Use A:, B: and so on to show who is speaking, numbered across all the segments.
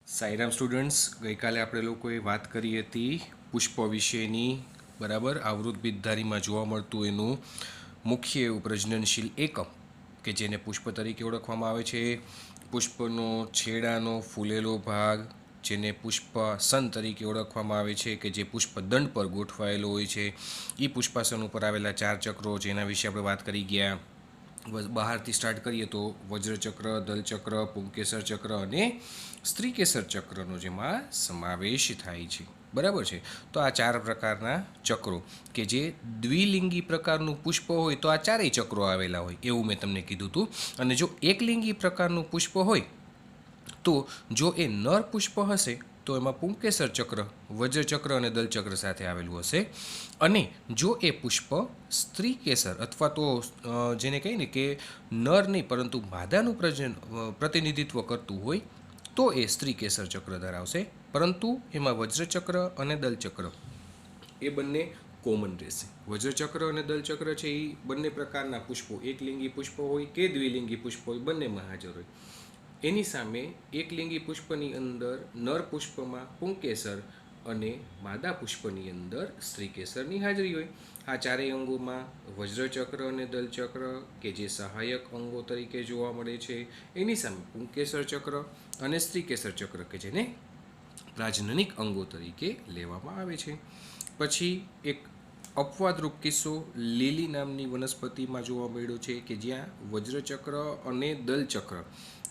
A: Sairam students, ગઈકાલે આપણે લોકોએ વાત કરી હતી પુષ્પ વિશેની. બરાબર, આવૃત બીજધારીમાં જોવા મળતું એનું મુખ્ય એવું પ્રજનનશીલ એકમ કે જેને પુષ્પ તરીકે ઓળખવામાં આવે છે. પુષ્પનો છેડાનો ફૂલેલો ભાગ જેને પુષ્પાસન તરીકે ઓળખવામાં આવે છે, કે જે પુષ્પદંડ પર ગોઠવાયેલો હોય છે. એ પુષ્પાસન ઉપર આવેલા 4 ચક્રો, જેના વિશે આપણે વાત કરી ગયા. બહારથી સ્ટાર્ટ કરીએ તો વજ્રચક્ર, દલચક્ર, પુંકેસર ચક્ર અને સ્ત્રીકેસર ચક્રનો જેમાં સમાવેશ થાય છે. બરાબર છે. તો આ 4 પ્રકારના ચક્રો કે જે દ્વિલિંગી પ્રકારનું પુષ્પ હોય તો આ ચારેય ચક્રો આવેલા હોય એવું મેં તમને કીધું હતું. અને જો એકલિંગી પ્રકારનું પુષ્પ હોય તો જો એ નર પુષ્પ હશે તો એમાં પુંકેસર ચક્ર, વજ્રચક્ર અને દલચક્ર સાથે આવેલું હશે. અને જો એ પુષ્પ સ્ત્રી કેસર અથવા તો જેને કહીએ ને કે નર નહીં પરંતુ માદાનું પ્રતિનિધિત્વ કરતું હોય તો એ સ્ત્રી કેસર ચક્ર ધરાવશે. પરંતુ એમાં વજ્રચક્ર અને દલચક્ર એ બંને કોમન રહેશે. વજ્રચક્ર અને દલચક્ર છે એ બંને પ્રકારના પુષ્પો, એકલિંગી પુષ્પ હોય કે દ્વિલિંગી પુષ્પ હોય, બંનેમાં હાજર હોય. એની સામે એકલિંગી પુષ્પની અંદર નર પુષ્પમાં પુંકેસર અને માદા પુષ્પની અંદર સ્ત્રીકેસરની હાજરી હોય. આ ચારેય અંગોમાં વજ્રચક્ર અને દલચક્ર કે જે સહાયક અંગો તરીકે જોવા મળે છે, એની સામે પુંકેસર ચક્ર અને સ્ત્રીકેસર ચક્ર કે જેને પ્રાજનનિક અંગો તરીકે લેવામાં આવે છે. પછી એક અપવાદરૂપ કિસ્સો લીલી નામની વનસ્પતિમાં જોવા મળ્યો છે કે જ્યાં વજ્રચક્ર અને દલચક્ર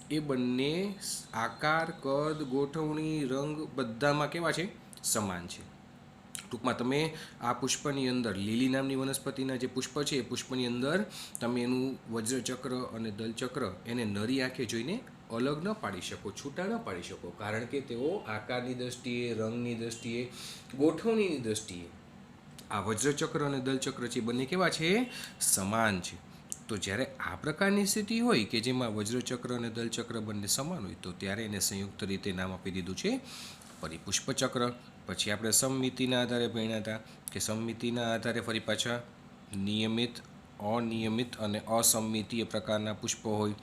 A: એ બંને આકાર, કદ, ગોઠવણી, રંગ બધામાં કેવા છે? સમાન છે. ટૂંકમાં તમે આ પુષ્પની અંદર લીલી નામની વનસ્પતિના જે પુષ્પ છે એ પુષ્પની અંદર તમે એનું વજ્રચક્ર અને દલચક્ર એને નરી આંખે જોઈને અલગ ન પાડી શકો, છૂટા ન પાડી શકો, કારણ કે તેઓ આકારની દ્રષ્ટિએ, રંગની દ્રષ્ટિએ, ગોઠવણીની દ્રષ્ટિએ આ વજ્રચક્ર અને દલચક્ર છે બંને કેવા છે? સમાન છે. તો જ્યારે આ પ્રકારની સ્થિતિ હોય કે જેમાં વજ્રચક્ર અને દલચક્ર બંને સમાન હોય તો ત્યારે એને સંયુક્ત રીતે નામ આપી દીધું છે પરિપુષ્પચક્ર. પછી આપણે સમમિતિના આધારે ભણ્યા હતા કે સમમિતિના આધારે ફરી પાછા નિયમિત, અનિયમિત અને અસમમિતીય પ્રકારના પુષ્પો હોય.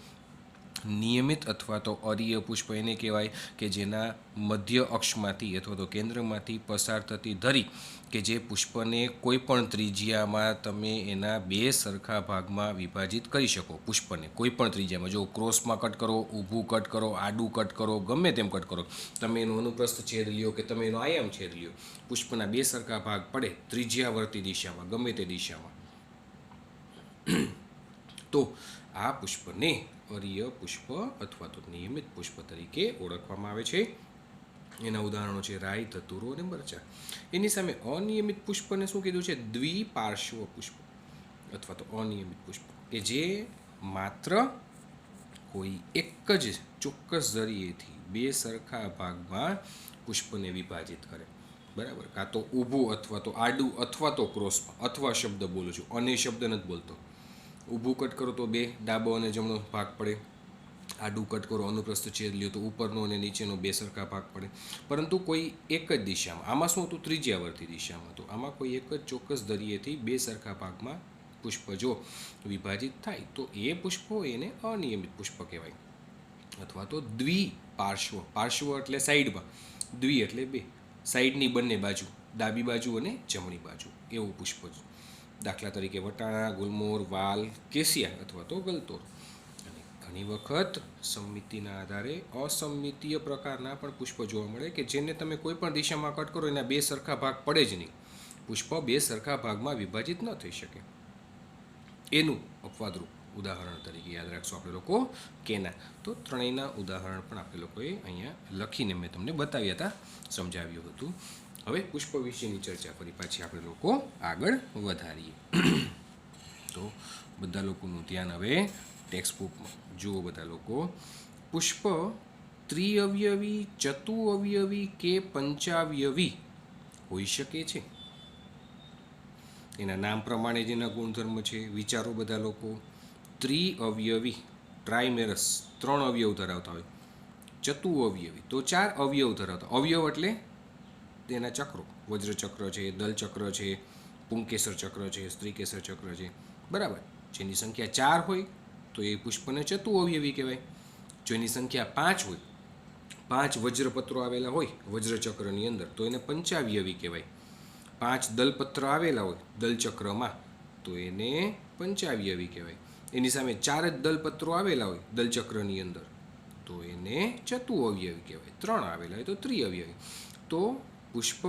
A: નિયમિત અથવા તો અરીય પુષ્પ એને કહેવાય કે જેના મધ્ય અક્ષમાંથી અથવા તો કેન્દ્રમાંથી પસાર થતી ધરી કે જે પુષ્પને કોઈ પણ ત્રિજ્યામાં તમે એના 2 સરખા ભાગમાં વિભાજિત કરી શકો. પુષ્પને કોઈ પણ ત્રિજ્યામાં, જો ક્રોસમાં કટ કરો, ઊભું કટ કરો, આડું કટ કરો, ગમે તેમ કટ કરો, તમે એનું અનુપ્રસ્થ છેદ લ્યો કે તમે એનો આયામ છેદ લ્યો, પુષ્પના 2 સરખા ભાગ પડે ત્રિજ્યાવર્તી દિશામાં, ગમે તે દિશામાં, તો આ પુષ્પને અરીય પુષ્પ અથવા તો નિયમિત પુષ્પ તરીકે ઓળખવામાં આવે છે. એના ઉદાહરણો છે રાઈ, ધતુરો અને મરચા. એની સામે અનિયમિત પુષ્પને શું કીધું છે? દ્વિપાર્શ્વ પુષ્પ અથવા તો અનિયમિત પુષ્પ કે જે માત્ર કોઈ એક જ ચોક્કસ જરીએથી 2 સરખા ભાગમાં પુષ્પને વિભાજિત કરે. બરાબર, કાં તો ઊભું અથવા તો આડું અથવા તો ક્રોસમાં, અથવા શબ્દ બોલું છું, અને શબ્દ નથી બોલતો. ઊભું કટ કરો તો 2 ડાબો અને જમણો ભાગ પડે, આડું કટ કરો, અનુપ્રસ્થ છેદ લ્યો તો ઉપરનો અને નીચેનો 2 સરખા ભાગ પડે. પરંતુ કોઈ એક જ દિશામાં, આમાં શું હતું? ત્રિજ્યાવર્તી દિશામાં. તો આમાં કોઈ એક જ ચોક્કસ ધરીએથી 2 સરખા ભાગમાં પુષ્પ જો વિભાજિત થાય તો એ પુષ્પ એને અનિયમિત પુષ્પ કહેવાય. અથવા તો દ્વિપાર્શ્વ, પાર્શ્વ એટલે સાઈડમાં, દ્વિ એટલે 2, સાઈડની બંને બાજુ, ડાબી બાજુ અને જમણી બાજુ, એવું પુષ્પ. દાખલા તરીકે વટાણા, ગુલમોર, વાલ, કેસિયા અથવા તો ગલતોર. અને ઘણી વખત સમમિતિના આધારે અસમમિતીય પ્રકારના પણ પુષ્પ જોવા મળે કે જેને તમે કોઈ પણ દિશામાં કટ કરો એના 2 સરખા ભાગ પડે જ નહીં, પુષ્પ 2 સરખા ભાગમાં વિભાજિત ન થઈ શકે. એનું અપવાદરૂપ ઉદાહરણ તરીકે યાદ રાખશું આપણે લોકો કેના. તો ત્રણેયના ઉદાહરણ પણ આપણે લોકોએ અહીંયા લખીને મેં તમને બતાવ્યા હતા, સમજાવ્યું હતું. હવે પુષ્પ વિશેની ચર્ચા ફરી પાછી આપણે લોકો આગળ વધારીએ. તો બધા લોકોનું ધ્યાન હવે ટેક્સ્ટ બુકમાં જુઓ. બધા લોકો, પુષ્પ ત્રિઅવયવી, ચતુઅવયવી કે પંચાવયવી હોઈ શકે છે. એના નામ પ્રમાણે જેના ગુણધર્મ છે વિચારો બધા લોકો. ત્રિઅવયવી, ટ્રાઇમેરસ, 3 અવયવ ધરાવતા હોય. ચતુઅવયવી તો 4 અવયવ ધરાવતા. અવયવ એટલે તેના ચક્રો, વજ્રચક્ર છે, દલચક્ર છે, પુંકેસર ચક્ર છે, સ્ત્રીકેસર ચક્ર છે. બરાબર, જેની સંખ્યા 4 હોય તો એ પુષ્પને ચતુઅવયવી કહેવાય. જો એની સંખ્યા 5 હોય 5 વજ્રપત્રો આવેલા હોય વજ્રચક્રની અંદર તો એને પંચાવયવી કહેવાય. 5 દલપત્ર આવેલા હોય દલચક્રમાં તો એને પંચાવયવી કહેવાય. એની સામે 4 જ દલપત્રો આવેલા હોય દલચક્રની અંદર તો એને ચતુઅવયવી કહેવાય. 3 આવેલા હોય તો ત્રિઅવયવી. તો પુષ્પ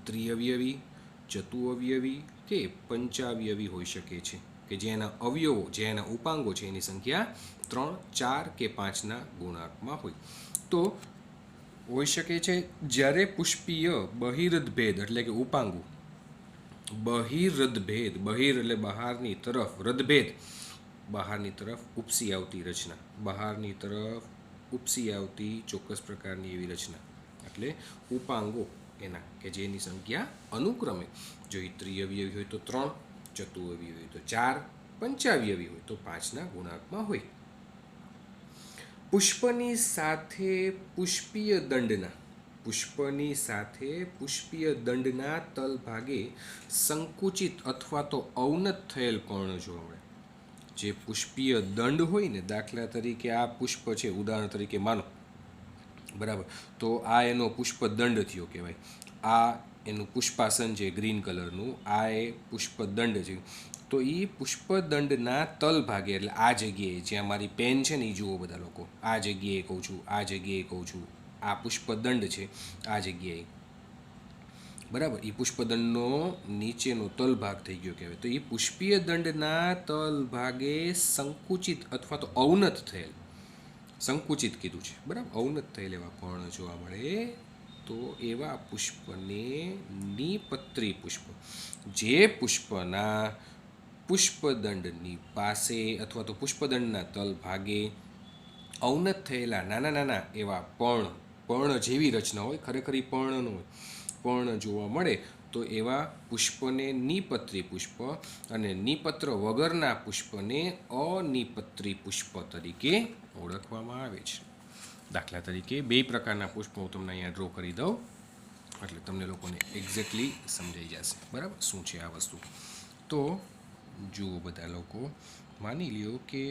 A: ત્રિઅવયવી, ચતુઅવયવી કે પંચાવયવી હોઈ શકે છે, કે જેના અવયવો, જેના ઉપાંગો છે એની સંખ્યા 3, 4 કે 5ના ગુણાંકમાં હોય. તો હોઈ શકે છે જ્યારે પુષ્પીય બહિર્દભેદ એટલે કે ઉપાંગુ, બહિર્દભેદ, બહિર એટલે બહારની તરફ, રદભેદ બહારની તરફ ઉપસી આવતી રચના, બહારની તરફ ઉપસી આવતી ચોક્કસ પ્રકારની એવી રચના એટલે ઉપાંગો એના કે જેની સંખ્યા અનુક્રમે જો એ ત્રિઅવયવી હોય તો 3, ચતુઅવયવી હોય તો 4, પંચાવયવી હોય તો 5ના ગુણાંકમાં હોય. પુષ્પની સાથે પુષ્પીય દંડના, પુષ્પની સાથે પુષ્પીય દંડના તલભાગે સંકુચિત અથવા તો અવનત થયેલ પર્ણ જોવા મળે. જે પુષ્પીય દંડ હોય ને, દાખલા તરીકે આ પુષ્પ છે, ઉદાહરણ તરીકે માનો, બરાબર, તો આ એનો પુષ્પ દંડ થયો કહેવાય. આ એનું પુષ્પાસન છે ગ્રીન કલરનું, આ એ પુષ્પદંડ છે. તો એ પુષ્પદંડના તલ ભાગે એટલે આ જગ્યાએ જ્યાં મારી પેન છે ને એ જુઓ બધા લોકો, આ જગ્યાએ કહું છું, આ જગ્યાએ કહું છું, આ પુષ્પદંડ છે આ જગ્યાએ, બરાબર, એ પુષ્પદંડનો નીચેનો તલ ભાગ થઈ ગયો કહેવાય. તો એ પુષ્પીય દંડના તલ ભાગે સંકુચિત અથવા તો અવનત થયેલ, સંકુચિત કીધું છે, બરાબર, અવનત થયેલ એવા પર્ણ જોવા મળે તો એવા પુષ્પને નિપત્રી પુષ્પ. જે પુષ્પના પુષ્પદંડની પાસે અથવા તો પુષ્પદંડના તલ ભાગે અવનત થયેલા નાના નાના એવા પર્ણ જેવી રચના હોય, ખરેખર એ પર્ણ ન હોય, પર્ણ જોવા મળે તો એવા પુષ્પને નિપત્રી પુષ્પ અને નિપત્ર વગરના પુષ્પને અનિપત્રી પુષ્પ તરીકે ઓળખવામાં આવે છે. દાખલા તરીકે 2 પ્રકારના પુષ્પો હું તમને અહીંયા ડ્રો કરી દઉં એટલે તમને લોકોને એક્ઝેક્ટલી સમજાઈ જશે, બરાબર, શું છે આ વસ્તુ. તો જુઓ બધા લોકો, માની લ્યો કે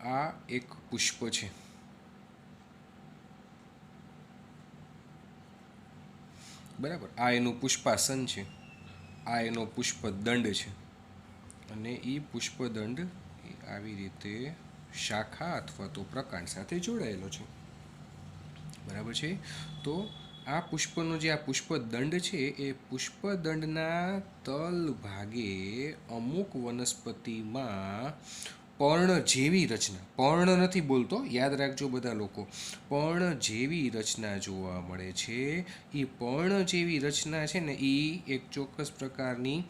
A: આ એક પુષ્પ છે, બરાબર, આ એનું પુષ્પાસન છે, આ એનો પુષ્પદંડ છે અને એ પુષ્પદંડ આવી રીતે શાખા અથવા તો પ્રકાંડ સાથે જોડાયેલો છે, બરાબર છે. તો આ પુષ્પનો જે આ પુષ્પદંડ છે એ પુષ્પદંડના તલ ભાગે અમુક વનસ્પતિમાં પર્ણ જેવી રચના, પર્ણ નથી બોલતો, યાદ રાખજો બધા લોકો, પર્ણ જેવી રચના જોવા મળે છે. એ પર્ણ જેવી રચના છે ને એ એક ચોક્કસ પ્રકારની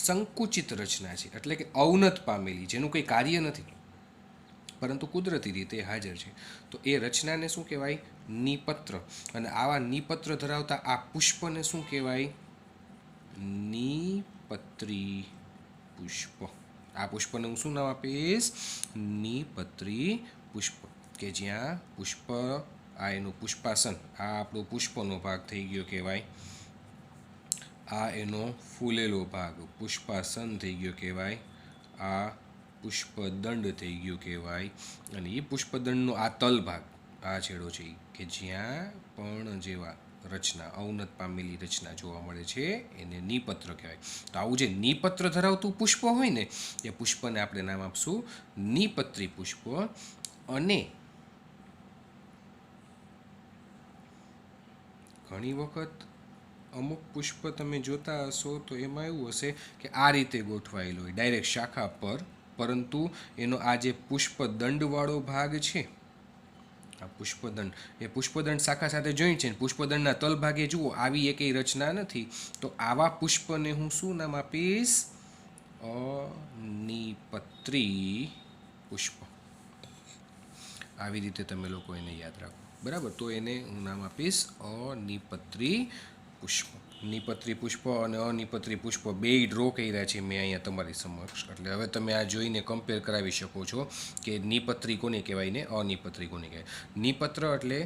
A: સંકુચિત રચના છે, એટલે કે અવનત પામેલી, જેનું કંઈ કાર્ય નથી પરંતુ કુદરતી રીતે હાજર છે. તો એ રચનાને શું કહેવાય? નિપત્ર. અને આવા નિપત્ર ધરાવતા આ પુષ્પને શું કહેવાય? નિપત્રી પુષ્પ. આ પુષ્પને હું શું નામ આપીશ? નિપત્રી પુષ્પ. કે જ્યાં પુષ્પ, આ એનું પુષ્પાસન, આ આપણો પુષ્પનો ભાગ થઈ ગયો કહેવાય, આ એનો ફૂલેલો ભાગ પુષ્પાસન થઈ ગયો કહેવાય, આ પુષ્પદંડ થઈ ગયો કહેવાય, અને એ પુષ્પદંડનો આ તલ ભાગ, આ છેડો છે કે જ્યાં પર્ણ જેવા રચના, અવનત પામેલી રચના જોવા મળે છે એને નિપત્ર કહેવાય. તો આવું જે નિપત્ર ધરાવતું પુષ્પ હોય ને એ પુષ્પને આપણે નામ આપશું નિપત્રી પુષ્પ. અને ઘણી વખત અમુક પુષ્પ તમે જોતા હશો તો એમાં એવું હશે કે આ રીતે ગોઠવાયેલું હોય ડાયરેક્ટ શાખા પર, પરંતુ એનો આ જે પુષ્પદંડવાળો ભાગ છે, આ પુષ્પદંડ, એ પુષ્પદંડ શાખા સાથે જોઈન્ટ છે, પુષ્પદંડના તલ ભાગે જુઓ આવી એકેય રચના નથી. તો આવા પુષ્પને હું શું નામ આપીશ? અનિપત્રી પુષ્પ. આવી રીતે તમે લોકો એને યાદ રાખો, બરાબર. તો એને હું નામ આપીશ અનિપત્રી પુષ્પ. નિપત્રી પુષ્પ અને અનિપત્રી પુષ્પ બે ડ્રો કર્યા છે મેં અહીંયા તમારી સમક્ષ, એટલે હવે તમે આ જોઈને કમ્પેર કરાવી શકો છો કે નિપત્રી કોને કહેવાય ને અનિપત્રી કોને કહેવાય. નિપત્ર એટલે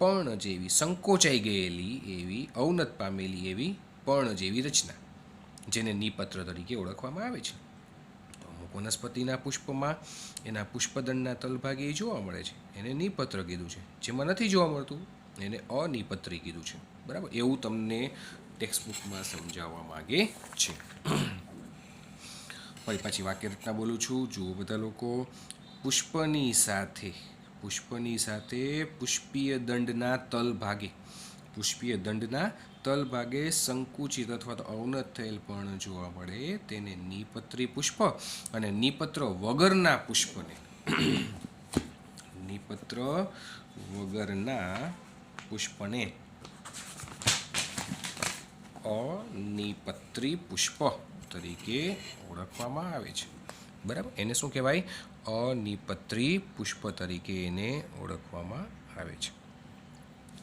A: પર્ણ જેવી સંકોચાઈ ગયેલી એવી, અવનત પામેલી એવી પર્ણ જેવી રચના, જેને નિપત્ર તરીકે ઓળખવામાં આવે છે. તો અમુક વનસ્પતિના પુષ્પમાં એના પુષ્પદંડના તલભાગે એ જોવા મળે છે, એને નિપત્ર કીધું છે. જેમાં નથી જોવા મળતું એને અનિપત્રી કીધું છે. બરાબર, એવું તમને ટેક્સ્ટબુકમાં સમજાવવા માગે છે. ફરી પાછી વાક્ય રચના બોલું છું, જુઓ બધા લોકો. પુષ્પની સાથે પુષ્પીય દંડના તલ ભાગે, પુષ્પીય દંડના તલ ભાગે સંકુચિત અથવા તો અવનત થયેલ પર્ણ જોવા મળે તેને નિપત્રી પુષ્પ, અને નિપત્ર વગરના પુષ્પને નિપત્ર વગરના પુષ્પને અનિપત્રી પુષ્પ તરીકે ઓળખવામાં આવે છે. બરાબર, એને શું કહેવાય? અનિપત્રી પુષ્પ તરીકે એને ઓળખવામાં આવે છે.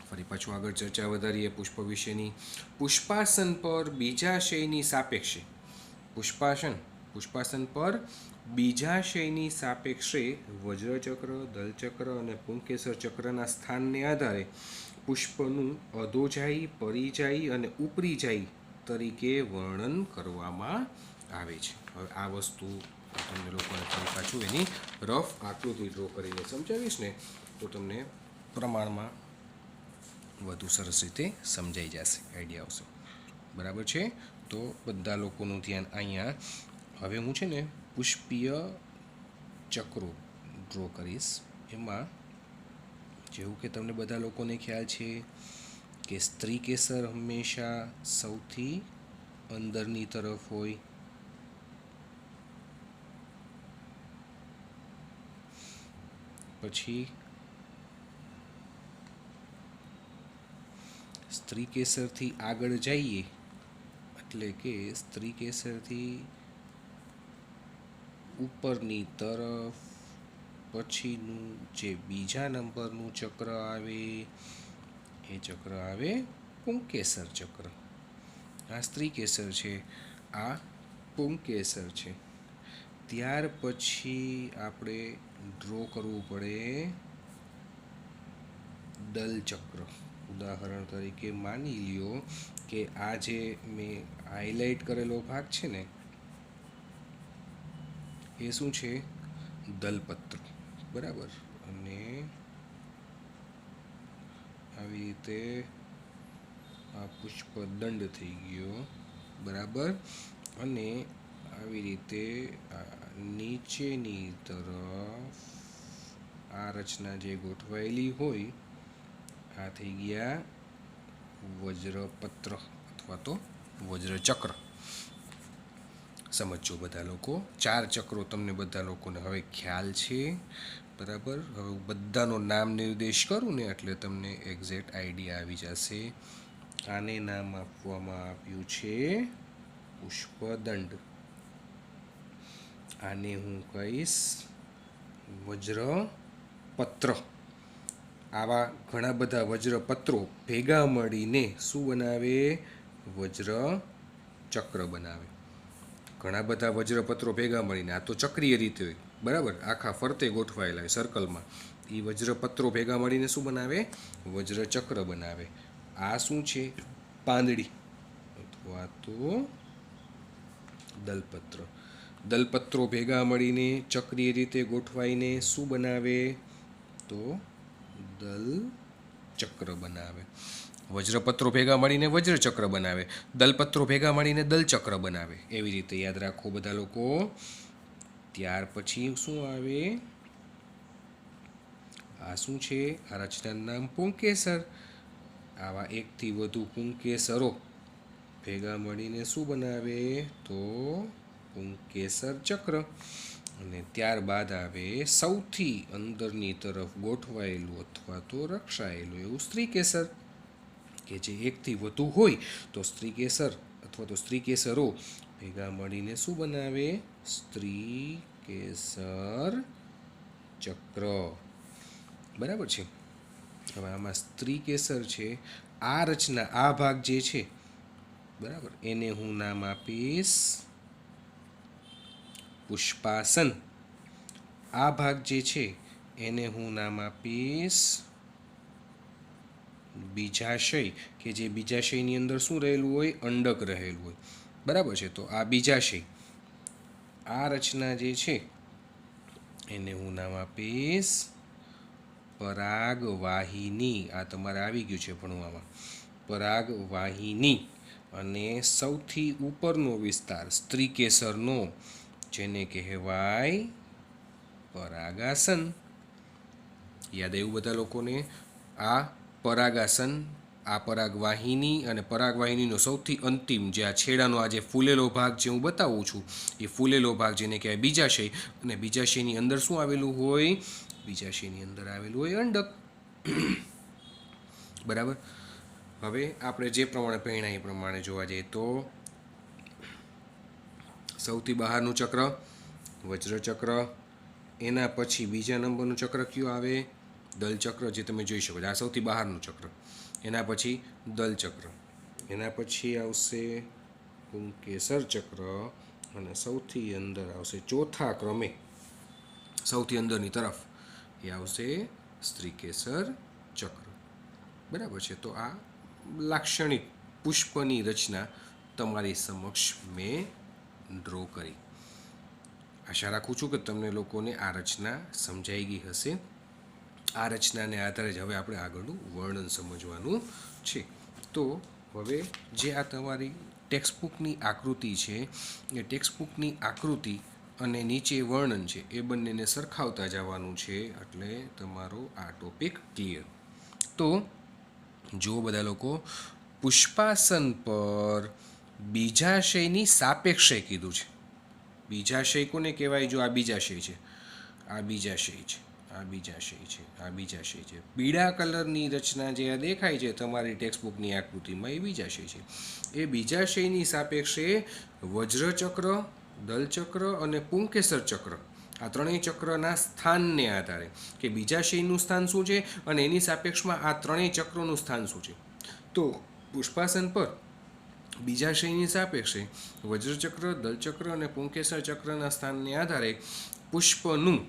A: ફરી પાછું આગળ ચર્ચા વધારીએ પુષ્પ વિશેની. પુષ્પાસન પર બીજાશયની સાપેક્ષે, પુષ્પાસન પર બીજાશયની સાપેક્ષે વજ્રચક્ર, દલચક્ર અને પુંકેસર ચક્રના સ્થાનને આધારે પુષ્પનું અધોજાયી, પરિજાયી અને ઉપરીજાયી તરીકે વર્ણન કરવામાં આવે છે. હવે આ વસ્તુ તમને લોકોને ફરી પાછું એની રફ આકૃતિ ડ્રો કરીને સમજાવીશ ને તો તમને પ્રમાણમાં વધુ સરસ રીતે સમજાઈ જશે, આઈડિયા આવશે. બરાબર છે? તો બધા લોકોનું ધ્યાન અહીંયા. હવે હું છે ને પુષ્પીય ચક્રો ડ્રો કરીશ. એમાં જેવું કે તમને બધા લોકોને ખ્યાલ છે કે સ્ત્રી કેસર હંમેશા સૌથી અંદરની તરફ હોય, પછી સ્ત્રી કેસરથી આગળ જઈએ એટલે કે સ્ત્રી કેસરથી ઉપરની તરફ પછીનું જે બીજા નંબરનું ચક્ર આવે એ ચક્ર આવે પુંકેસર ચક્ર. આ સ્ત્રી કેસર છે, આ પુંકેસર છે. ત્યાર પછી આપણે ડ્રો કરવું પડે દલચક્ર. ઉદાહરણ તરીકે માની લ્યો કે આ જે મેં હાઇલાઇટ કરેલો ભાગ છે ને એ શું છે? દલપત્ર. બરાબર, અને આવી રીતે આ પુષ્પદંડ થઈ ગયો. બરાબર, અને આવી રીતે નીચેની તરફ આ રચના જે ગોઠવાયેલી હોય આ થઈ ગયા વજ્રપત્ર અથવા તો વજ્રચક્ર. સમજો બધા લોકો. 4 ચક્રો તમને બધા લોકોને હવે ખ્યાલ છે. બરાબર, હવે બધાનો નામ નિર્દેશ કરું ને એટલે તમને એક્ઝેક્ટ આઈડિયા આવી જશે. આને નામ આપવામાં આવ્યું છે પુષ્પદંડ. આને હું કહીશ વજ્રપત્ર. આવા ઘણા બધા વજ્રપત્રો ભેગા મળીને શું બનાવે? વજ્રચક્ર બનાવે. ઘણા બધા વજ્રપત્રો ભેગા મળીને, આ તો ચક્રીય રીતે હોય, બરાબર, આખા ફરતે ગોઠવાયેલા હોય સર્કલમાં. એ વજ્રપત્રો ભેગા મળીને શું બનાવે? વજ્રચક્ર બનાવે. આ શું છે? પાંદડી અથવા તો દલપત્ર. દલપત્રો ભેગા મળીને ચક્રીય રીતે ગોઠવાઈને શું બનાવે? તો દલચક્ર બનાવે. વજ્રપત્રો ભેગા મળીને વજ્રચક્ર બનાવે, દલપત્રો ભેગા મળીને દલચક્ર બનાવે. એવી રીતે યાદ રાખો બધા લોકો. ત્યાર પછી શું આવે? આ શું છે? આ રચનાનું નામ પુંકેસર. આવા એકથી વધુ પુંકેસરો ભેગા મળીને શું બનાવે? તો પુંકેસર ચક્ર. અને ત્યારબાદ આવે સૌથી અંદરની તરફ ગોઠવાયેલું અથવા તો રક્ષાયેલું એવું સ્ત્રીકેસર, કે જે એકથી વધુ હોય તો સ્ત્રીકેસર અથવા તો સ્ત્રીકેસરો ભેગા મળીને શું બનાવે? સ્ત્રીકેસર ચક્ર. બરાબર છે? હવે આમાં સ્ત્રીકેસર છે, આ રચના, આ ભાગ જે છે, બરાબર, એને હું નામ આપીશ પુષ્પાસન. આ ભાગ જે છે એને હું નામ આપીશ બીજાશય કે જે બીજાશયની અંદર શું રહેલું હોય? અંડક રહેલું હોય, બરાબર છે. તો આ બીજાશય, આ રચના જે છે એને હું નામ આપીશ પરાગવાહિની. આ તમારે આવી ગયું છે ભણવામાં, પરાગવાહિની. અને સૌથી ઉપરનો વિસ્તાર સ્ત્રીકેસરનો, જેને કહેવાય પરાગાસન. યાદ આવ્યું બધા લોકોને? આ પરાગાસન, આ પરાગવાહિની, અને પરાગવાહિનીનો સૌથી અંતિમ જે આ છેડાનો આ જે ફૂલેલો ભાગ જે હું બતાવું છું એ ફૂલેલો ભાગ જેને કહેવાય બીજાશય. અને બીજાશયની અંદર શું આવેલું હોય? બીજાશયની અંદર આવેલું હોય અંડક. બરાબર. હવે આપણે જે પ્રમાણે પહેણાં એ પ્રમાણે જોવા જઈએ તો સૌથી બહારનું ચક્ર વજ્રચક્ર, એના પછી બીજા નંબરનું ચક્ર કયું આવે? દલચક્ર, જે તમે જોઈ શકો છો. આ સૌથી બહારનું ચક્ર. એના પછી દલચક્ર, એના પછી આવશે પુંકેસર ચક્ર, અને સૌથી અંદર આવશે ચોથા ક્રમે, સૌથી અંદરની તરફ એ આવશે સ્ત્રીકેસર ચક્ર. બરાબર છે. તો આ લાક્ષણિક પુષ્પની રચના તમારી સમક્ષ મેં ડ્રો કરી. આશા રાખું છું કે તમને લોકોને આ રચના સમજાઈ ગઈ હશે. આ રચનાને આધારે જ હવે આપણે આગળનું વર્ણન સમજવાનું છે. તો હવે જે આ તમારી ટેક્સ્ટબુકની આકૃતિ છે એ ટેક્સ્ટબુકની આકૃતિ અને નીચે વર્ણન છે એ બંનેને સરખાવતા જવાનું છે, એટલે તમારો આ ટોપિક ક્લિયર. તો જો બધા લોકો, પુષ્પાસન પર બીજાશયની સાપેક્ષે કીધું છે. બીજાશય કોને કહેવાય? જો આ બીજાશય છે, આ બીજાશય છે, આ બીજાશય છે, આ બીજાશય છે. પીળા કલરની રચના જે આ દેખાય છે તમારી ટેક્સ્ટબુકની આકૃતિમાં એ બીજાશય છે. એ બીજાશયની સાપેક્ષે વજ્રચક્ર, દલચક્ર અને પુંકેસર ચક્ર, આ ત્રણેય ચક્રના સ્થાનને આધારે કે બીજાશયનું સ્થાન શું છે અને એની સાપેક્ષમાં આ ત્રણેય ચક્રોનું સ્થાન શું છે. તો પુષ્પાસન પર બીજાશયની સાપેક્ષે વજ્રચક્ર, દલચક્ર અને પુંકેસર ચક્રના સ્થાનને આધારે પુષ્પનું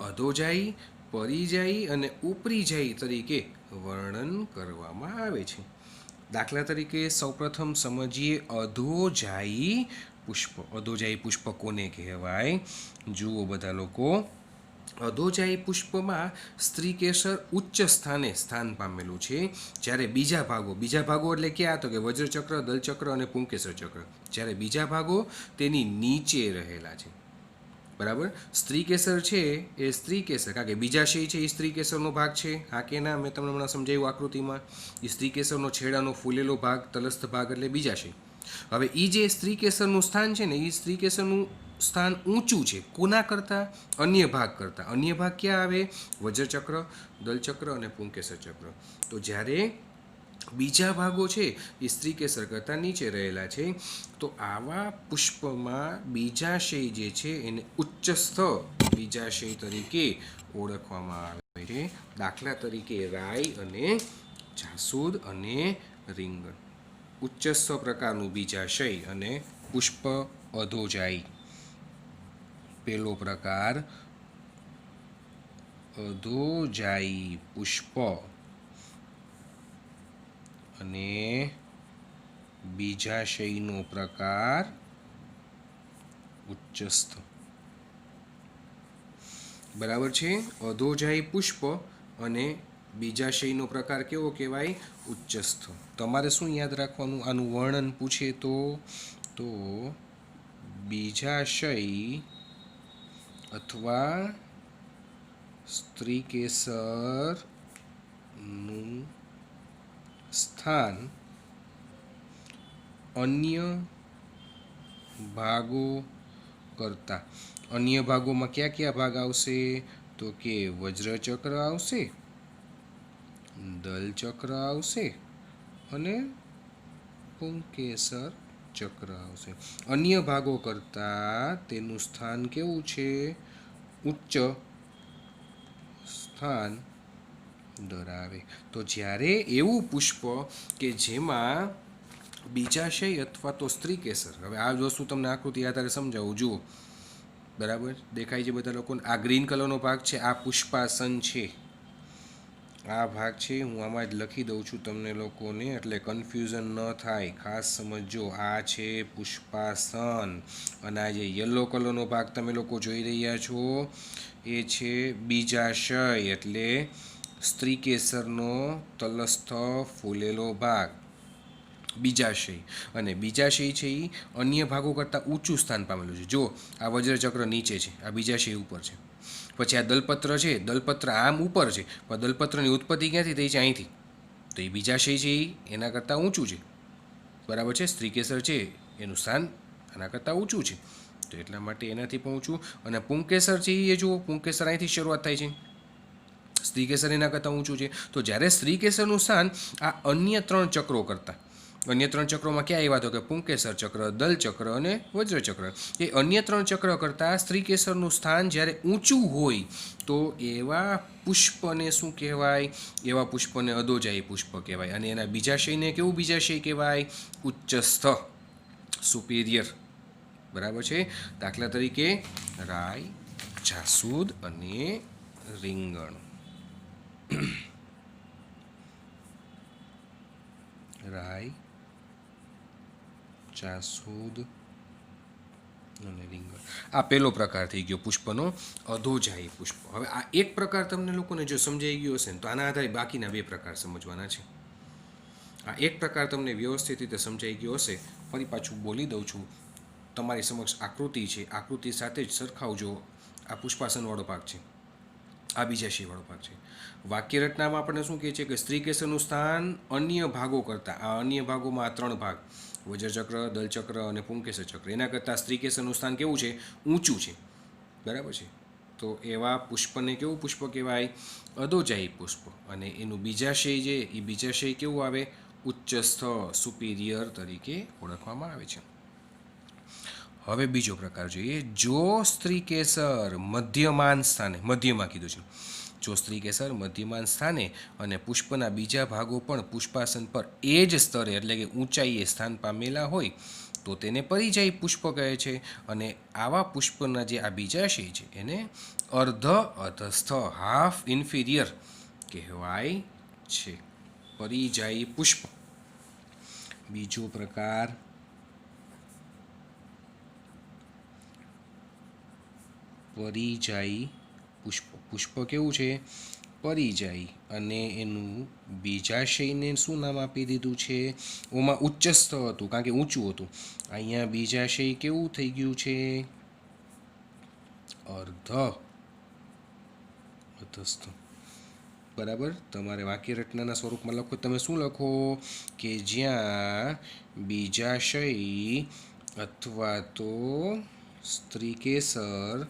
A: અધોજાયી, પરિજાયી અને ઉપરીજાયી તરીકે વર્ણન કરવામાં આવે છે. દાખલા તરીકે સૌપ્રથમ સમજીએ અધોજાયી પુષ્પ. અધોજાયી પુષ્પ કોને કહેવાય? જુઓ બધા લોકો, અધોજાયી પુષ્પમાં સ્ત્રીકેસર ઉચ્ચ સ્થાને સ્થાન પામેલું છે, જ્યારે બીજા ભાગો એટલે ક્યાં? તો કે વજ્રચક્ર, દલચક્ર અને પુંકેસર ચક્ર, જ્યારે બીજા ભાગો તેની નીચે રહેલા છે. બરાબર. સ્ત્રીકેસર છે એ સ્ત્રીકેસર, કારણ કે બીજાશય છે એ સ્ત્રીકેસરનો ભાગ છે. હા કે ના? મેં તમને હમણાં સમજાવ્યું આકૃતિમાં. એ સ્ત્રીકેસરનો છેડાનો ફૂલેલો ભાગ, તલસ્થ ભાગ એટલે બીજાશય. હવે એ જે સ્ત્રીકેસરનું સ્થાન છે ને, એ સ્ત્રીકેસરનું સ્થાન ઊંચું છે. કોના કરતાં? અન્ય ભાગ કરતાં. અન્ય ભાગ ક્યાં આવે? વજ્રચક્ર, દલચક્ર અને પુંકેસર ચક્ર. તો જ્યારે બીજા ભાગો છે એ સ્ત્રીકેસર કરતાં નીચે રહેલા છે. તો આવા પુષ્પમાં બીજાશય જે છે એને ઉચ્ચસ્થ બીજાશય તરીકે ઓળખવામાં આવે છે. દાખલા તરીકે રાઈ અને જાસૂદ અને રીંગણ. ઉચ્ચસ્થ પ્રકારનું બીજાશય અને પુષ્પ અધોજાયી. પેલો પ્રકાર અધોજાયી પુષ્પ અને બીજાશયનો પ્રકાર ઉચ્ચસ્થ. બરાબર છે. અધોજાયી પુષ્પ અને બીજાશયનો પ્રકાર કેવો કહેવાય? ઉચ્ચસ્થ. તમારે શું યાદ રાખવાનું? આનું વર્ણન પૂછે તો બીજાશય અથવા સ્ત્રીકેસરનું સ્થાન અન્ય ભાગો કરતાં. અન્ય ભાગોમાં કયા કયા ભાગ આવશે? તો કે વજ્રચક્ર આવશે, દલચક્ર આવશે અને પુંકેસર ચક્ર આવશે. અન્ય ભાગો કરતાં તેનું સ્થાન કેવું છે? ઉચ્ચ સ્થાન ધરાવે. તો જ્યારે એવું પુષ્પ કે જેમાં બીજાશય અથવા તો સ્ત્રીકેસર, હવે આ વસ્તુ તમને આકૃતિ આધારે સમજાવું. જુઓ, બરાબર દેખાય છે બધા લોકોને? આ ગ્રીન કલરનો ભાગ છે, આ પુષ્પાસન છે. આ ભાગ છે હું આમાં જ લખી દઉં છું તમને લોકોને, એટલે કન્ફ્યુઝન ન થાય. ખાસ સમજો, આ છે પુષ્પાસન અને આ જે યલો કલરનો ભાગ તમે લોકો જોઈ રહ્યા છો એ છે બીજાશય, એટલે સ્ત્રીકેસરનો તલસ્થ ફૂલેલો ભાગ, બીજાશય. અને બીજાશય છે એ અન્ય ભાગો કરતાં ઊંચું સ્થાન પામેલું છે. જો આ વજ્રચક્ર નીચે છે, આ બીજાશય ઉપર છે. પછી આ દલપત્ર છે, દલપત્ર આમ ઉપર છે, પણ દલપત્રની ઉત્પત્તિ ક્યાંથી થઈ છે? અહીંથી. તો એ બીજાશય છે એ એના કરતાં ઊંચું છે, બરાબર છે. સ્ત્રીકેસર છે એનું સ્થાન આના કરતાં ઊંચું છે, તો એટલા માટે એનાથી પણ ઊંચું. અને પુંકેસર છે એ જુઓ, પુંકેસર અહીંથી શરૂઆત થાય છે, સ્ત્રીકેસર એના કરતાં ઊંચું છે. તો જ્યારે સ્ત્રીકેસરનું સ્થાન આ અન્ય 3 ચક્રો કરતાં, અન્ય 3 ચક્રોમાં ક્યાં આવ્યા? તો કે પુંકેસર ચક્ર, દલચક્ર અને વજ્રચક્ર. એ અન્ય 3 ચક્ર કરતાં સ્ત્રીકેસરનું સ્થાન જ્યારે ઊંચું હોય તો એવા પુષ્પને શું કહેવાય? એવા પુષ્પને અધોજાયી પુષ્પ કહેવાય. અને એના બીજાશયને કેવું બીજાશય કહેવાય? ઉચ્ચસ્થ, સુપિરિયર, બરાબર છે. દાખલા તરીકે રાય, જાસૂદ અને રીંગણ. રાય, જાસૂદ અને રીંગણ. આ પહેલો પ્રકાર થઈ ગયો પુષ્પનો અધોજાયી પુષ્પ. હવે આ એક પ્રકાર તમને લોકોને જો સમજાઈ ગયો હશે ને, તો આના આધારે બાકીના 2 પ્રકાર સમજવાના છે. આ એક પ્રકાર તમને વ્યવસ્થિત રીતે સમજાઈ ગયો હશે. ફરી પાછું બોલી દઉં છું, તમારી સમક્ષ આકૃતિ છે, આકૃતિ સાથે જ સરખાવજો. આ પુષ્પાસનવાળો ભાગ છે, આ બીજાશયવાળો ભાગ છે. વાક્ય રચનામાં આપણને શું કહે છે કે સ્ત્રીકેસરનું સ્થાન અન્ય ભાગો કરતાં, આ અન્ય ભાગોમાં આ 3 ભાગ, વજ્રચક્ર, દલચક્ર અને પુંકેસર ચક્ર, એના કરતાં સ્ત્રીકેસરનું સ્થાન કેવું છે? ઊંચું છે, બરાબર છે. તો એવા પુષ્પને કેવું પુષ્પ કહેવાય? અધોજાયી પુષ્પ. અને એનું બીજાશય છે એ બીજાશય કેવું આવે? ઉચ્ચસ્થ, સુપિરિયર તરીકે ઓળખવામાં આવે છે. હવે બીજો પ્રકાર જોઈએ. જો સ્ત્રીકેસર મધ્યમાન સ્થાને, મધ્યમાં કીધું છે, જો સ્ત્રીકેસર મધ્યમાન સ્થાને અને પુષ્પના બીજા ભાગો પણ પુષ્પાસન પર એ જ સ્તરે એટલે કે ઊંચાઈએ સ્થાન પામેલા હોય તો તેને પરિજાયી પુષ્પ કહે છે. અને આવા પુષ્પના જે આ બીજાશય છે એને અર્ધ અધસ્થ, હાફ ઇન્ફિરિયર કહેવાય છે. પરિજાયી પુષ્પ. બીજો પ્રકાર પરિજાયી પુષ્પ. પુષ્પ કેવું છે? પરિજાયી. અને એનું બીજાશયને શું નામ આપી દીધું છે? ઓમાં ઉચ્ચસ્થ હતું, કારણ કે ઊંચું હતું. અહીંયા બીજાશય કેવું થઈ ગયું છે? અર્ધ અધસ્થ, બરાબર. તમારે વાક્ય રચનાના સ્વરૂપમાં લખો, તમે શું લખો? કે જ્યાં બીજાશય અથવા તો સ્ત્રીકેસર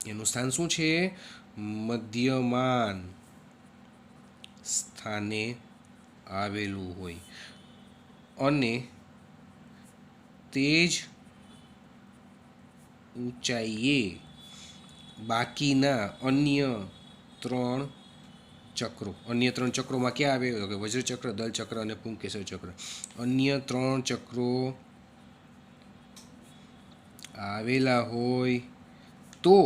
A: એનું સ્થાન શું છે? મધ્યમાન સ્થાને આવેલું હોય અને તે જ ઊંચાઈએ બાકીના અન્ય 3 ચક્રો, અન્ય 3 ચક્રોમાં ક્યાં આવે? તો કે વજ્રચક્ર, દલચક્ર અને પુંકેસર ચક્ર. અન્ય 3 ચક્રો આવેલા હોય તો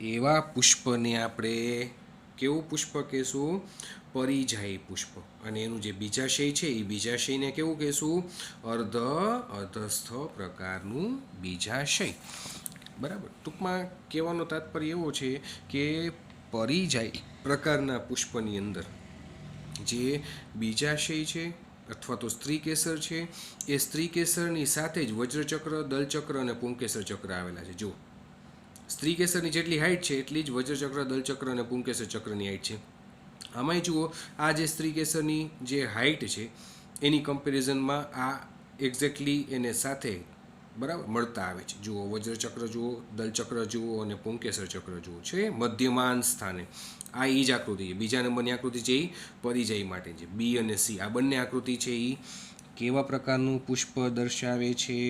A: એવા પુષ્પને આપણે કેવું પુષ્પ કહેશું? પરિજાયી પુષ્પ. અને એનું જે બીજાશય છે એ બીજાશયને કેવું કહેશું? અર્ધ અધસ્થ પ્રકારનું બીજાશય, બરાબર. ટૂંકમાં કહેવાનો તાત્પર્ય એવો છે કે પરિજાયી પ્રકારના પુષ્પની અંદર જે બીજાશય છે અથવા તો સ્ત્રીકેસર છે, એ સ્ત્રીકેસરની સાથે જ વજ્રચક્ર, દલચક્ર અને પુંકેસર ચક્ર આવેલા છે. જો સ્ત્રીકેસરની જેટલી હાઈટ છે એટલી જ વજ્રચક્ર, દલચક્ર અને પુંકેસર ચક્રની હાઈટ છે. આમાંય જુઓ, આ જે સ્ત્રીકેસરની જે હાઈટ છે એની કમ્પેરિઝનમાં આ એક્ઝેક્ટલી એને સાથે બરાબર મળતા આવે છે. જુઓ, વજ્રચક્ર જુઓ, દલચક્ર જુઓ અને પુંકેસર ચક્ર જુઓ છે મધ્યમાન સ્થાને. આ એ જ આકૃતિ છે. બીજા નંબરની આકૃતિ છે એ પરિજાયી માટે છે. બી અને સી આ બંને આકૃતિ છે એ કેવા પ્રકારનું પુષ્પ દર્શાવે છે?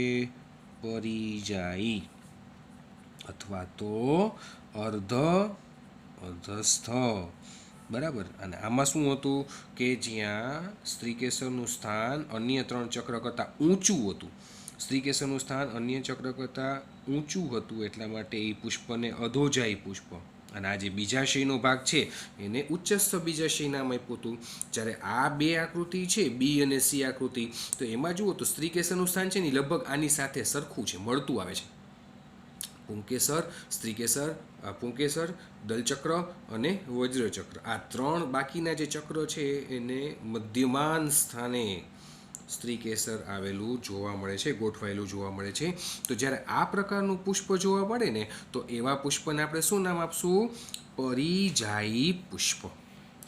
A: પરિજાયી અથવા તો અર્ધ અધસ્થ, બરાબર. અને આમાં શું હતું કે જ્યાં સ્ત્રીકેસરનું સ્થાન અન્ય 3 ચક્ર કરતાં ઊંચું હતું, સ્ત્રીકેસરનું સ્થાન અન્ય ચક્ર કરતાં ઊંચું હતું, એટલા માટે એ પુષ્પને અધોજાયી પુષ્પ અને આ જે બીજાશયનો ભાગ છે એને ઉચ્ચસ્થ બીજાશય નામ આપ્યું હતું. જ્યારે આ બે આકૃતિ છે બી અને સી આકૃતિ, તો એમાં જુઓ તો સ્ત્રીકેસરનું સ્થાન છે ને લગભગ આની સાથે સરખું છે, મળતું આવે છે. પુંકેસર, સ્ત્રીકેસર, પુંકેસર, દલચક્ર અને વજ્રચક્ર, આ ત્રણ બાકીના જે ચક્ર છે એને મધ્યમાન સ્થાને સ્ત્રીકેસર આવેલું જોવા મળે છે, ગોઠવાયેલું જોવા મળે છે. તો જ્યારે આ પ્રકારનું પુષ્પ જોવા મળે ને તો એવા પુષ્પને આપણે શું નામ આપશું? પરિજાયી પુષ્પ.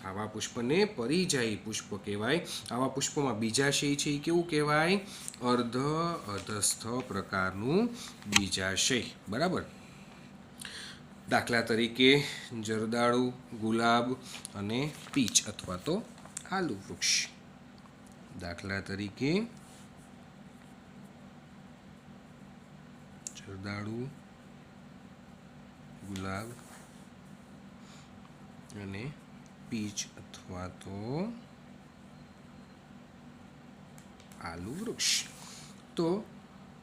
A: આવા પુષ્પને પરિજાયી પુષ્પ કહેવાય. આવા પુષ્પમાં બીજાશય છે એ કેવું કહેવાય? અર્ધ અધસ્થ પ્રકારનું બીજાશય. બરાબર. દાખલા તરીકે જરદાળુ, ગુલાબ અને પીચ અથવા તો આલુ વૃક્ષ. દાખલા તરીકે જરદાળુ, ગુલાબ અને પીચ અથવા તો આલુ વૃક્ષ. તો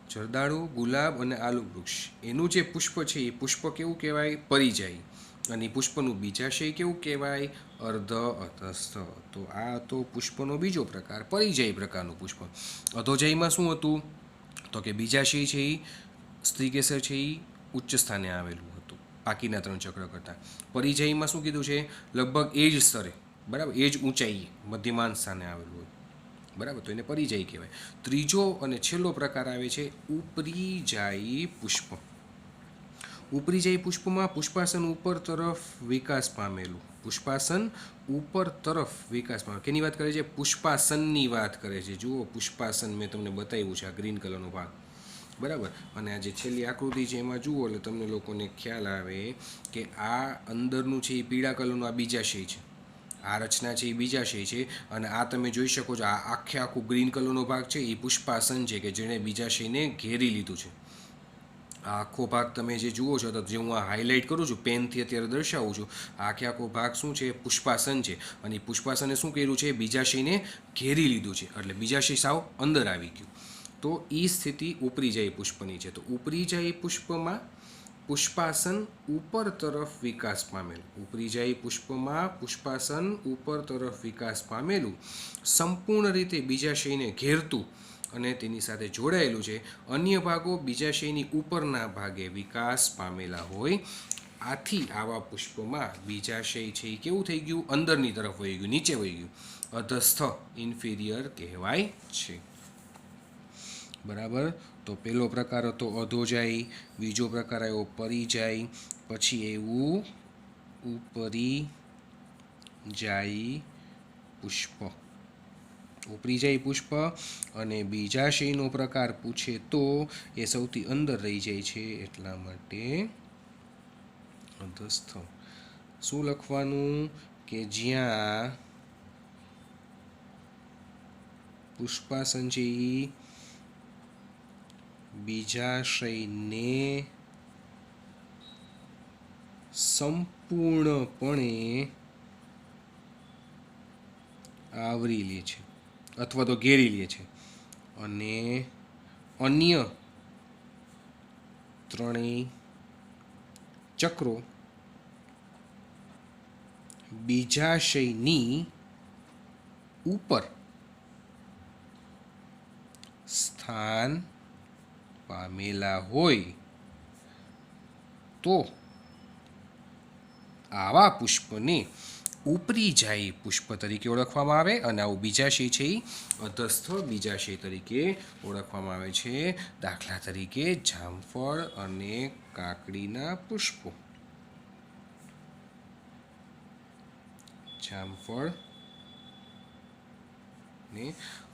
A: જરદાળુ, ગુલાબ અને આલુ વૃક્ષ એનું જે પુષ્પ છે એ પુષ્પ કેવું કહેવાય? પરિજાયી. અને પુષ્પનું બીજાશય કેવું કહેવાય? અર્ધ અધસ્થ. તો આ હતો પુષ્પનો બીજો પ્રકાર, પરિજાયી પ્રકારનું પુષ્પ. અધોજાયીમાં શું હતું? તો કે બીજાશય છે એ સ્ત્રીકેસર છે એ ઉચ્ચ સ્થાને આવેલું હતું બાકીના ત્રણ ચક્ર કરતાં. પરિજાયીમાં શું કીધું છે? લગભગ એ જ સ્તરે, બરાબર, એ જ ઊંચાઈએ મધ્યમાન સ્થાને આવેલું હોય, બરાબર, તો એને પરિજાયી કહેવાય. ત્રીજો અને છેલ્લો પ્રકાર આવે છે ઉપરીજાયી પુષ્પ. ઉપરીજાયી પુષ્પમાં પુષ્પાસન ઉપર તરફ વિકાસ પામેલું. પુષ્પાસન ઉપર તરફ વિકાસ પામે. કેની વાત કરે છે? પુષ્પાસનની વાત કરે છે. જુઓ પુષ્પાસન મેં તમને બતાવ્યું છે, આ ગ્રીન કલરનો ભાગ, બરાબર. અને આ જે છેલ્લી આકૃતિ છે એમાં જુઓ એટલે તમને લોકોને ખ્યાલ આવે કે આ અંદરનું છે એ પીળા કલરનું આ બીજાશય છે, આ રચના છે એ બીજાશય છે. અને આ તમે જોઈ શકો છો આ આખું ગ્રીન કલરનો ભાગ છે એ પુષ્પાસન છે કે જેણે બીજાશયને ઘેરી લીધું છે. આ આખો ભાગ તમે જે જુઓ છો, તો જે હું આ હાઇલાઇટ કરું છું પેનથી અત્યારે દર્શાવું છું, આ આખો ભાગ શું છે? પુષ્પાસન છે. અને પુષ્પાસને શું કર્યું છે? બીજાશયને ઘેરી લીધું છે, એટલે બીજાશય સાવ અંદર આવી ગયું. તો એ સ્થિતિ ઉપરીજાયી પુષ્પની છે. તો ઉપરીજાયી પુષ્પમાં પુષ્પાસન ઉપર તરફ વિકાસ પામેલું. ઉપરીજાયી પુષ્પમાં પુષ્પાસન ઉપર તરફ વિકાસ પામેલું, સંપૂર્ણ રીતે બીજાશયને ઘેરતું અને તેની સાથે જોડાયેલું છે. અન્ય ભાગો બીજાશયની ઉપરના ભાગે વિકાસ પામેલા હોય. આથી આવા પુષ્પમાં બીજાશય છે એ કેવું થઈ ગયું? અંદરની તરફ વહી ગયું, નીચે વહી ગયું, અધસ્થ, ઇન્ફિરિયર કહેવાય છે. બરાબર. તો પહેલો પ્રકાર હતો અધોજાયી, બીજો પ્રકાર આવ્યો પરિજાયી, પછી એવું ઉપરીજાયી પુષ્પ. ઉપરીજાયી પુષ્પ અને બીજાશયનો પ્રકાર પૂછે તો એ સૌથી અંદર રહી જાય છે, એટલા માટે અધસ્થ. શું લખવાનું? કે જ્યાં પુષ્પાસન છે એ બીજાશયને સંપૂર્ણપણે આવરી લે છે અથવા તો ઘેરી લે છે, અને અન્ય ત્રણેય ચક્રો બીજાશયની ઉપર સ્થાન પામેલા હોય તો આવા પુષ્પને ઉપરીજાયી પુષ્પ તરીકે ઓળખવામાં આવે. અને આવું બીજાશય છે એ અધસ્થ બીજાશય તરીકે ઓળખવામાં આવે છે. દાખલા તરીકે જામફળ અને કાકડીના પુષ્પો. જામફળ ને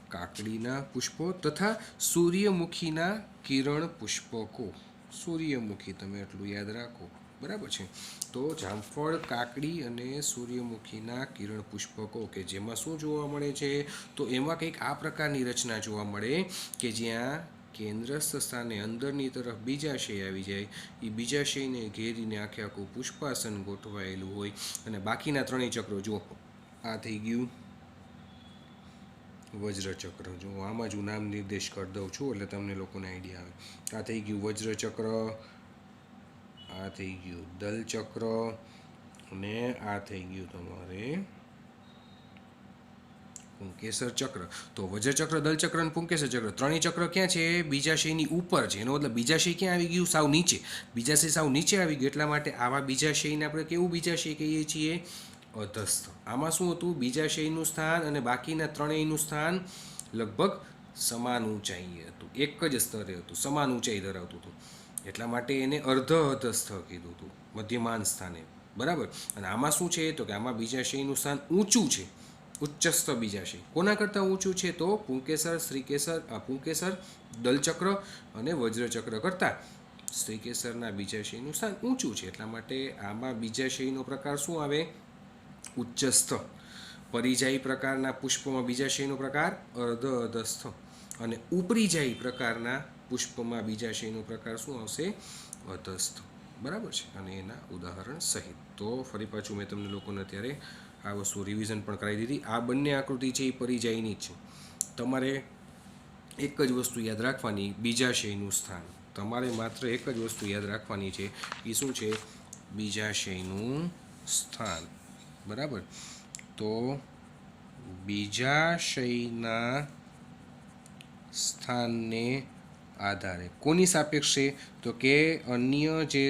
A: કાકડીના પુષ્પો તથા સૂર્યમુખીના કિરણ પુષ્પકો. સૂર્યમુખી તમે એટલું યાદ રાખો, બરાબર છે. તો જામફળ, કાકડી અને સૂર્યમુખીના કિરણ પુષ્પકો કે જેમાં શું જોવા મળે છે? તો એમાં કંઈક આ પ્રકારની રચના જોવા મળે કે જ્યાં કેન્દ્રસ્થ સ્થાને અંદરની તરફ બીજાશય આવી જાય, એ બીજાશયને ઘેરીને આખું પુષ્પાસન ગોઠવાયેલું હોય. અને બાકીના ત્રણેય ચક્રો જુઓ, આ થઈ ગયું વજ્રચક્ર. જો આમાં જ હું નામ નિર્દેશ કરી દઉં છું એટલે તમને લોકોને આઈડિયા આવે. આ થઈ ગયું વજ્રચક્ર, આ થઈ ગયું દલચક્ર, અને આ થઈ ગયું તમારે પુંકેસર ચક્ર. તો વજ્રચક્ર, દલચક્ર અને પુંકેસર ચક્ર ત્રણેય ચક્ર ક્યાં છે? બીજાશયની ઉપર છે. એનો મતલબ બીજાશય ક્યાં આવી ગયું? સાવ નીચે. બીજાશય સાવ નીચે આવી ગયું, એટલા માટે આવા બીજાશયને આપણે કેવું બીજાશય કહીએ છીએ? અધસ્થ. આમાં શું હતું? બીજાશયનું સ્થાન અને બાકીના ત્રણેયનું સ્થાન લગભગ સમાન ઊંચાઈએ હતું, એક જ સ્તરે હતું, સમાન ઊંચાઈ ધરાવતું હતું, એટલા માટે એને અર્ધ અધસ્થ કીધું હતું, મધ્યમાન સ્થાને. બરાબર. અને આમાં શું છે? તો કે આમાં બીજાશયનું સ્થાન ઊંચું છે, ઉચ્ચસ્થ બીજાશય. કોના કરતાં ઊંચું છે? તો પુંકેસર, પુંકેસર, દલચક્ર અને વજ્રચક્ર કરતાં શ્રીકેસરના બીજાશયનું સ્થાન ઊંચું છે, એટલા માટે આમાં બીજાશયનો પ્રકાર શું આવે? ઉચ્ચસ્થ. પરિજાયી પ્રકારના પુષ્પમાં બીજાશયનો પ્રકાર અર્ધ અધસ્થ, અને ઉપરીજાયી પ્રકારના પુષ્પમાં બીજાશયનો પ્રકાર શું આવશે? અધસ્થ. બરાબર છે. અને એના ઉદાહરણ સહિત. તો ફરી પાછું મેં તમને લોકોને અત્યારે આ વસ્તુ રિવિઝન પણ કરાવી દીધી. આ બંને આકૃતિ છે એ પરિજાયીની જ છે. તમારે એક જ વસ્તુ યાદ રાખવાની, બીજાશયનું સ્થાન. તમારે માત્ર એક જ વસ્તુ યાદ રાખવાની છે, એ શું છે? બીજાશયનું સ્થાન. બરાબર. તો બીજાશયના સ્થાનને આધારે કોની સાપેક્ષે? તો કે અન્ય જે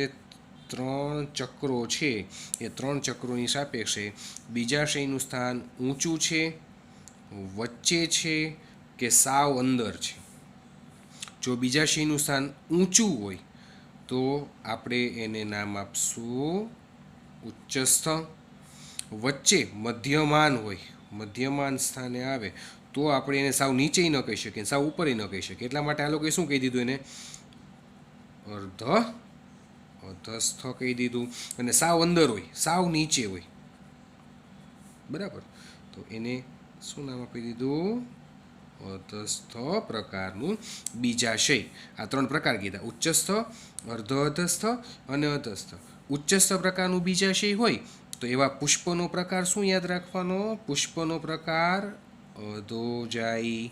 A: 3 ચક્રો છે એ 3 ચક્રોની સાપેક્ષે બીજાશયનું સ્થાન ઊંચું છે, વચ્ચે છે કે સાવ અંદર છે. જો બીજાશયનું સ્થાન ઊંચું હોય તો આપણે એને નામ આપશું ઉચ્ચસ્થ. વચ્ચે મધ્યમાન હોય, મધ્યમાન સ્થાને આવે તો આપણે એને સાવ નીચે ન કહી શકીએ, સાવ ઉપર ન કહી શકીએ, એટલા માટે આ લોકોએ શું કહી દીધું? એને અર્ધ અધસ્થ કહી દીધું. અને સાવ અંદર હોય, સાવ નીચે હોય, બરાબર, તો એને શું નામ આપી દીધું? અધસ્થ પ્રકારનું બીજાશય. આ 3 પ્રકાર કીધા: ઉચ્ચસ્થ, અર્ધ અધસ્થ અને અધસ્થ. ઉચ્ચસ્થ પ્રકારનું બીજાશય હોય તો એવા પુષ્પનો પ્રકાર શું યાદ રાખવાનો? પુષ્પનો પ્રકાર અધોજાયી.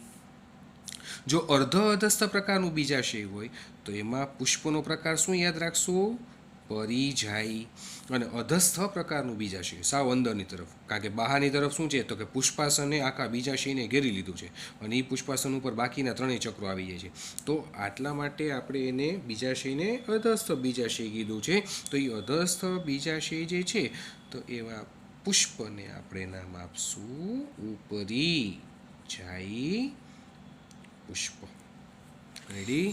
A: જો અર્ધ અધસ્થ પ્રકારનું બીજાશય હોય તો એમાં પુષ્પનો પ્રકાર શું યાદ રાખશું? પરિજાયી. અને અધસ્થ પ્રકારનું બીજાશય સાવ અંદરની તરફ, કારણ કે બહારની તરફ શું છે? તો કે પુષ્પાસને આખા બીજાશયને ઘેરી લીધું છે, અને એ પુષ્પાસન ઉપર બાકીના 3 ચક્રો આવી જાય છે. તો આટલા માટે આપણે એને બીજાશયને અધસ્થ બીજાશય કીધું છે. તો એ અધસ્થ બીજાશય જે છે, તો એવા પુષ્પને આપણે નામ આપશું ઉપરીજાયી પુષ્પ. રેડી?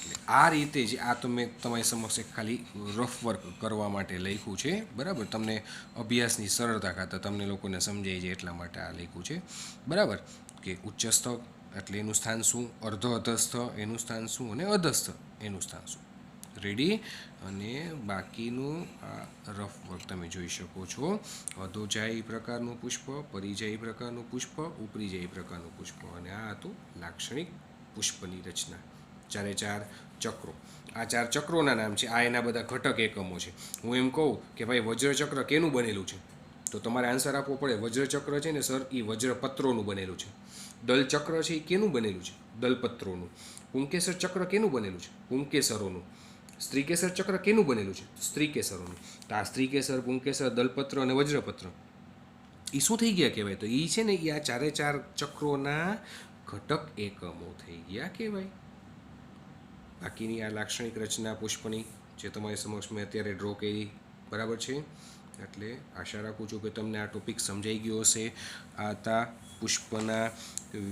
A: એટલે આ રીતે જ આ તો મેં તમારી સમક્ષ ખાલી રફ વર્ક કરવા માટે લખ્યું છે. બરાબર. તમને અભ્યાસની સરળતા ખાતર તમને લોકોને સમજાય જાય એટલા માટે આ લખ્યું છે. બરાબર. કે ઉચ્ચસ્થ એટલે એનું સ્થાન શું, અર્ધ અધસ્થ એનું સ્થાન શું, અને અધસ્થ એનું સ્થાન શું. રેડી? અને બાકીનું આ રફ વર્ક તમે જોઈ શકો છો. અધોજાયી પ્રકારનું પુષ્પ, પરિજાયી પ્રકારનું પુષ્પ, ઉપરીજાયી પ્રકારનું પુષ્પ, અને આ હતું લાક્ષણિક પુષ્પની રચના. 4 ચક્રો. આ 4 ચક્રોના નામ છે. આ એના બધા ઘટક એકમો છે. હું એમ કહું કે ભાઈ વજ્રચક્ર કેનું બનેલું છે, તો તમારે આન્સર આપવો પડે વજ્રચક્ર છે ને સર, એ વજ્રપત્રોનું બનેલું છે. દલચક્ર છે એ કેનું બનેલું છે? દલપત્રોનું. પુંકેસર ચક્ર કેનું બનેલું છે? પુંકેસરોનું. સ્ત્રીકેસર ચક્ર કેનું બનેલું છે? સ્ત્રીકેસરોનું. તો આ સ્ત્રીકેસર, પુંકેસર, દલપત્ર અને વજ્રપત્ર એ શું થઈ ગયા કહેવાય? તો એ છે ને એ આ 4 ચક્રોના ઘટક એકમો થઈ ગયા કહેવાય. બાકીની આ લાક્ષણિક રચના પુષ્પની જે તમારી સમક્ષ મેં અત્યારે ડ્રો કરી, બરાબર છે? એટલે આશા રાખું છું કે તમને આ ટોપિક સમજાઈ ગયો હશે. આ હતા પુષ્પના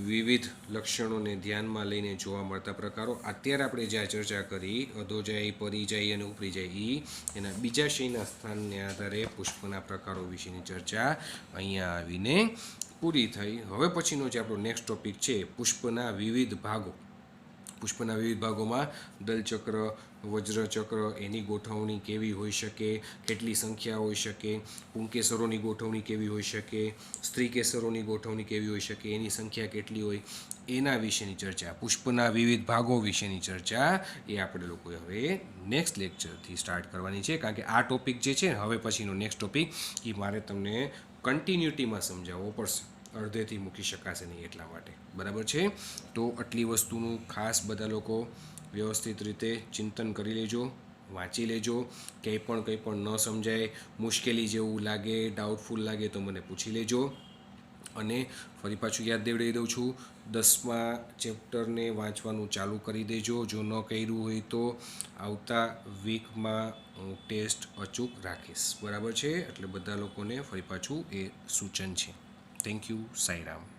A: વિવિધ લક્ષણોને ધ્યાનમાં લઈને જોવા મળતા પ્રકારો. અત્યારે આપણે જ્યાં ચર્ચા કરી અધોજાયી, પરિજાયી અને ઉપરીજાયી, એના બીજાશયના સ્થાનને આધારે પુષ્પના પ્રકારો વિશેની ચર્ચા અહીંયા આવીને પૂરી થઈ. હવે પછીનો જે આપણો નેક્સ્ટ ટોપિક છે પુષ્પના વિવિધ ભાગો. પુષ્પના વિવિધ ભાગોમાં દલચક્ર, વજ્રચક્ર, એની ગોઠવણી કેવી હોઈ શકે, કેટલી સંખ્યા હોઈ શકે, પુંકેસરોની ગોઠવણી કેવી હોઈ શકે, સ્ત્રીકેસરોની ગોઠવણી કેવી હોઈ શકે, એની સંખ્યા કેટલી હોય, એના વિશેની ચર્ચા, પુષ્પના વિવિધ ભાગો વિશેની ચર્ચા એ આપણે લોકોએ હવે નેક્સ્ટ લેક્ચરથી સ્ટાર્ટ કરવાની છે. કારણ કે આ ટોપિક જે છે હવે પછીનો નેક્સ્ટ ટોપિક એ મારે તમને કન્ટિન્યુટીમાં સમજાવવો પડશે, અડધેથી મૂકી શકાશે નહીં એટલા માટે. બરાબર છે? તો આટલી વસ્તુનું ખાસ બધા લોકો વ્યવસ્થિત રીતે ચિંતન કરી લેજો. વાંચી લેજો. કંઈ પણ ન સમજાય, મુશ્કેલી જેવું લાગે, ડાઉટફુલ લાગે તો મને પૂછી લેજો. અને ફરી પાછું યાદ દેવડાવી દઉં છું, 10મા ચેપ્ટરને વાંચવાનું ચાલુ કરી દેજો. જો ન કર્યું હોય તો આવતા વીકમાં હું ટેસ્ટ અચૂક રાખીશ, બરાબર છે? એટલે બધા લોકોને ફરી પાછું એ સૂચન છે. Thank you. સાંઈરામ.